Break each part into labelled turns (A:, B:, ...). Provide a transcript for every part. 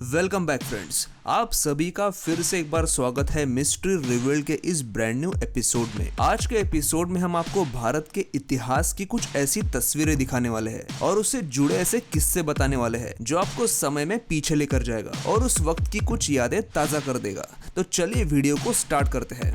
A: Welcome back friends, आप सभी का फिर से एक बार स्वागत है मिस्ट्री रिवील के इस ब्रांड न्यू एपिसोड में। आज के एपिसोड में हम आपको भारत के इतिहास की कुछ ऐसी तस्वीरें दिखाने वाले हैं और उससे जुड़े ऐसे किस्से बताने वाले हैं जो आपको समय में पीछे लेकर जाएगा और उस वक्त की कुछ यादें ताजा कर देगा। तो चलिए वीडियो को स्टार्ट करते हैं।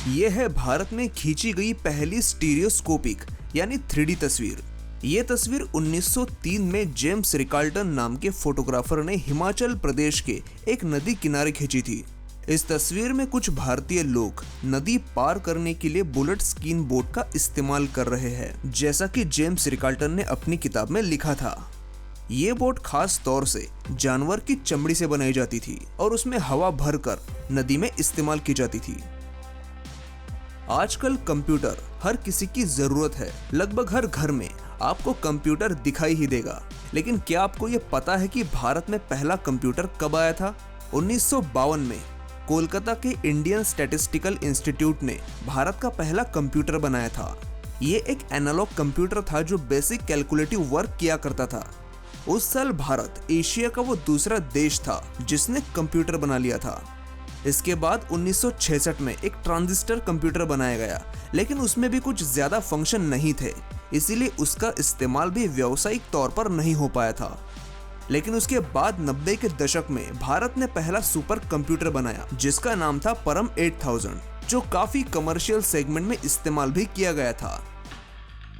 A: ये है भारत में खींची गई पहली स्टीरियोस्कोपिक यानी 3D तस्वीर। ये तस्वीर 1903 में जेम्स रिकाल्टन नाम के फोटोग्राफर ने हिमाचल प्रदेश के एक नदी किनारे खींची थी। इस तस्वीर में कुछ भारतीय लोग नदी पार करने के लिए बुलेट स्कीन बोट का इस्तेमाल कर रहे हैं, जैसा कि जेम्स रिकाल्टन ने अपनी किताब में लिखा था। ये बोट खास तौर से जानवर की चमड़ी से बनाई जाती थी और उसमें हवा भरकर नदी में इस्तेमाल की जाती थी। आजकल कंप्यूटर हर किसी की जरूरत है। लगभग हर घर में आपको कंप्यूटर दिखाई ही देगा, लेकिन क्या आपको ये पता है कि भारत में पहला कंप्यूटर कब आया था? 1952 में कोलकाता के इंडियन स्टैटिस्टिकल इंस्टीट्यूट ने भारत का पहला कंप्यूटर बनाया था। ये एक एनालॉग कंप्यूटर था जो बेसिक कैलकुलेटिव वर्क किया करता था। उस साल भारत एशिया का वो दूसरा देश था जिसने कंप्यूटर बना लिया था। इसके बाद 1966 में एक ट्रांजिस्टर कंप्यूटर बनाया गया, लेकिन उसमें भी कुछ ज्यादा फंक्शन नहीं थे, इसीलिए उसका इस्तेमाल भी व्यावसायिक तौर पर नहीं हो पाया था। लेकिन उसके बाद 90 के दशक में भारत ने पहला सुपर कंप्यूटर बनाया जिसका नाम था परम 8000, जो काफी कमर्शियल सेगमेंट में इस्तेमाल भी किया गया था।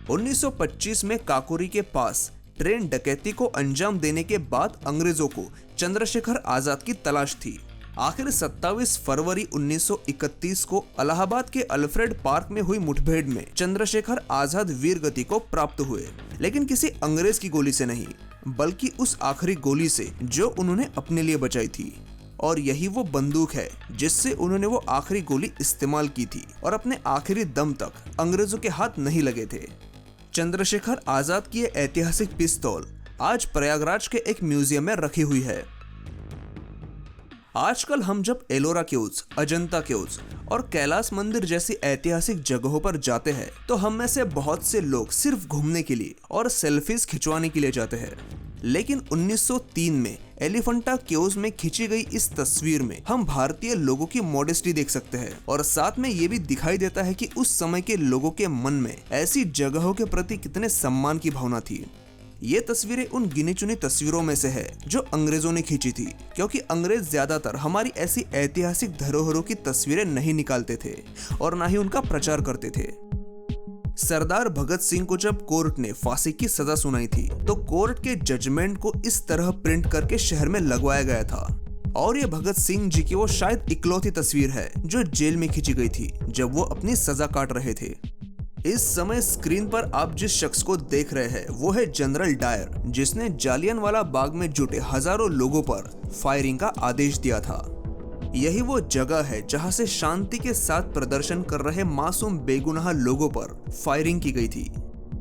A: 1925 में काकोरी के पास ट्रेन डकैती को अंजाम देने के बाद अंग्रेजों को चंद्रशेखर आजाद की तलाश थी। आखिर 27 फरवरी 1931 को इलाहाबाद के अल्फ्रेड पार्क में हुई मुठभेड़ में चंद्रशेखर आजाद वीर गति को प्राप्त हुए, लेकिन किसी अंग्रेज की गोली से नहीं, बल्कि उस आखिरी गोली से जो उन्होंने अपने लिए बचाई थी। और यही वो बंदूक है जिससे उन्होंने वो आखिरी गोली इस्तेमाल की थी और अपने आखिरी दम तक अंग्रेजों के हाथ नहीं लगे थे। चंद्रशेखर आजाद की ऐतिहासिक पिस्तौल आज प्रयागराज के एक म्यूजियम में रखी हुई है। आजकल हम जब एलोरा केव्स, अजंता केव्स और कैलाश मंदिर जैसी ऐतिहासिक जगहों पर जाते हैं तो हम में से बहुत से लोग सिर्फ घूमने के लिए और सेल्फीज खिंचवाने के लिए जाते हैं। लेकिन 1903 में एलिफेंटा केव्स में खींची गई इस तस्वीर में हम भारतीय लोगों की मॉडेस्टी देख सकते हैं और साथ में ये भी दिखाई देता है कि उस समय के लोगों के मन में ऐसी जगहों के प्रति कितने सम्मान की भावना थी। ये तस्वीरें उन गिनी चुनी तस्वीरों में से है जो अंग्रेजों ने खींची थी, क्योंकि अंग्रेज ज्यादातर हमारी ऐसी ऐतिहासिक धरोहरों की तस्वीरें नहीं निकालते थे और ना ही उनका प्रचार करते थे। सरदार भगत सिंह को जब कोर्ट ने फांसी की सजा सुनाई थी तो कोर्ट के जजमेंट को इस तरह प्रिंट करके शहर में लगवाया गया था। और ये भगत सिंह जी की वो शायद इकलौती तस्वीर है जो जेल में खींची गई थी जब वो अपनी सजा काट रहे थे। इस समय स्क्रीन पर आप जिस शख्स को देख रहे हैं वो है जनरल डायर, जिसने जालियनवाला बाग में जुटे हजारों लोगों पर फायरिंग का आदेश दिया था। यही वो जगह है जहां से शांति के साथ प्रदर्शन कर रहे मासूम बेगुनाह लोगों पर फायरिंग की गई थी।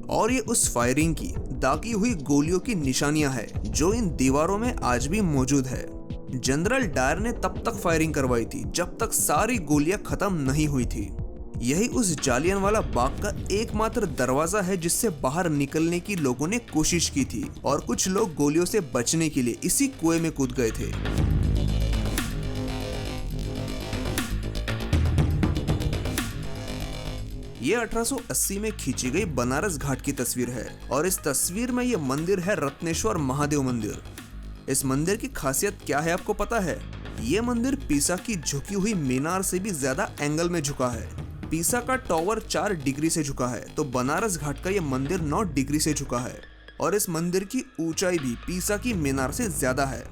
A: और ये उस फायरिंग की दागी हुई गोलियों की निशानियां हैं जो इन दीवारों में आज भी मौजूद है। जनरल डायर ने तब तक फायरिंग करवाई थी जब तक सारी गोलियां खत्म नहीं हुई थी। यही उस जालियनवाला बाग का एकमात्र दरवाजा है जिससे बाहर निकलने की लोगों ने कोशिश की थी और कुछ लोग गोलियों से बचने के लिए इसी कुएं में कूद गए थे। ये 1880 में खींची गई बनारस घाट की तस्वीर है और इस तस्वीर में ये मंदिर है रत्नेश्वर महादेव मंदिर। इस मंदिर की खासियत क्या है आपको पता है? ये मंदिर पीसा की झुकी हुई मीनार से भी ज्यादा एंगल में झुका है। पीसा का टॉवर 4 डिग्री से झुका है तो बनारस घाट का ये मंदिर 9 डिग्री से झुका है और इस मंदिर की ऊंचाई भी पीसा की मीनार से ज्यादा है।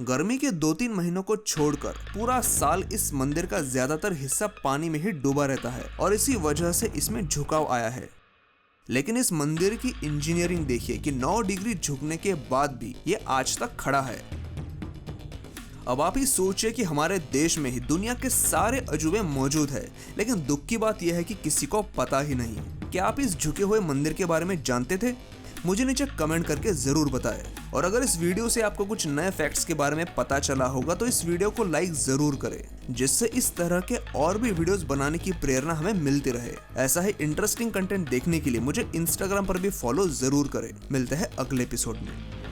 A: गर्मी के 2-3 महीनों को छोड़कर पूरा साल इस मंदिर का ज्यादातर हिस्सा पानी में ही डूबा रहता है और इसी वजह से इसमें झुकाव आया है। लेकिन इस मंदिर की इंजीनियरिंग देखिए कि 9 डिग्री झुकने के बाद भी ये आज तक खड़ा है। अब आप ही सोचिए कि हमारे देश में ही दुनिया के सारे अजूबे मौजूद है, लेकिन दुख की बात यह है कि किसी को पता ही नहीं। क्या आप इस झुके हुए मंदिर के बारे में जानते थे? मुझे नीचे कमेंट करके जरूर बताएं। और अगर इस वीडियो से आपको कुछ नए फैक्ट्स के बारे में पता चला होगा तो इस वीडियो को लाइक जरूर करें, जिससे इस तरह के और भी वीडियोस बनाने की प्रेरणा हमें मिलती रहे। ऐसा ही इंटरेस्टिंग कंटेंट देखने के लिए मुझे इंस्टाग्राम पर भी फॉलो जरूर करें। मिलते हैं अगले एपिसोड में।